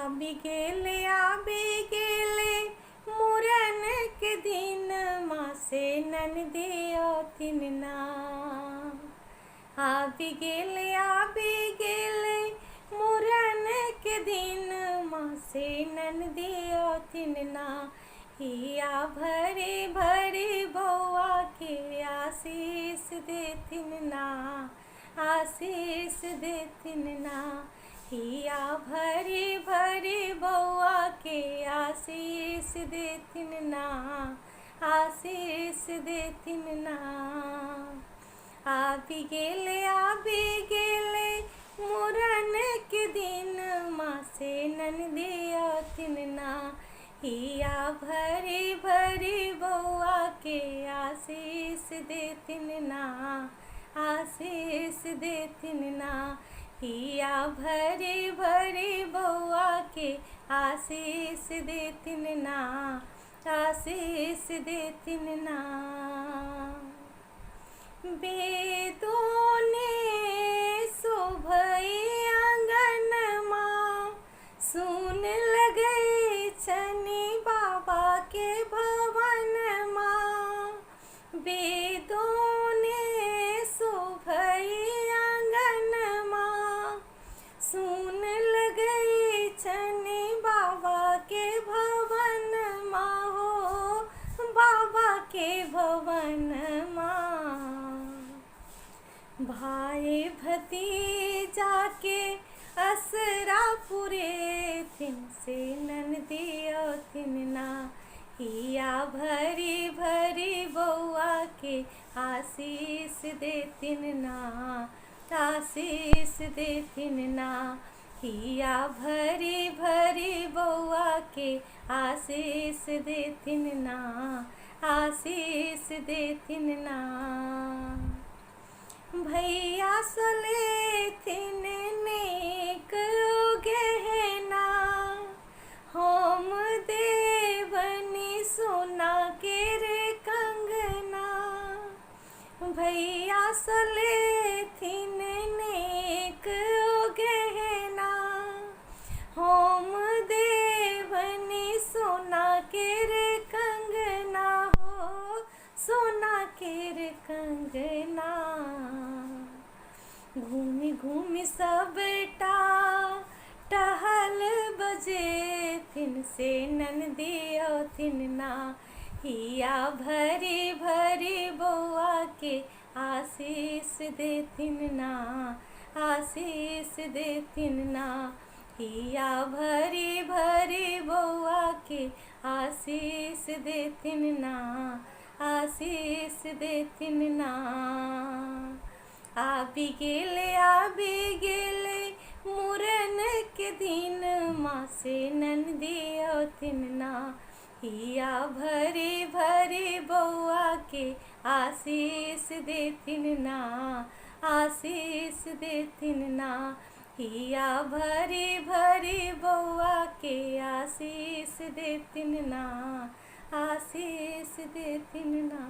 आबी गेले मुरन के दिन माँ से ननदियो तिनना। आबी गेले मुरन के दिन माँ से ननदियो तिनना। हिया भरी भरी बउआ के आशीष देथिन ना, आशीष देथिन ना। हिया भरी भरी बउआ के आशीष देथिन ना, आशीष देथिन ना। आबी गेले मुरन के दिन माँ से ननदियो तिनना। हिया भरी भरी बउआ के आशीष देथिन ना, आशीष देथिन ना। हिया भरी भरी बउआ के आशीष देथिन ना, आशीष देथिन ना। बेदोने शोभई आंगनमा, सुन लगई छनी बाबा के भवनमा। बेदोने शोभई आंगनमा, सुन लगई छनी बाबा के भवनमा हो, बाबा के भवनमा। भाई भतीजा के असरा पुरे थिन से ननदियो तिनना। हिया भरी भरी बउआ के आशीष देथिन ना, आशीष देथिन ना। हिया भरी भरी बउआ के आशीष देथिन ना, आशीष देथिन ना। भैया सलेथिन नेक गहना, हम देवनी सोना के रे कंगना। भैया सलेथिन नेक गहना, हम देवनी सोना के रे कंगना हो, सोना के रे कंगना। घूमि घूमि सबटा टहल बजे थिन से ननदियो तिनना। हिया भरी भरी बउआ के आशीष देथिन ना, आशीष देथिन ना। हिया भरी भरी बउआ के आशीष देथिन ना, आशीष देथिन ना। आबी गेले मुरन के दिन माँ से ननदियो तिनना। हिया भरी भरी बउआ के आशीष देथिन ना, आशीष देथिन ना। हिया भरी भरी बउआ के आशीष देथिन ना, आशीष देथिन ना।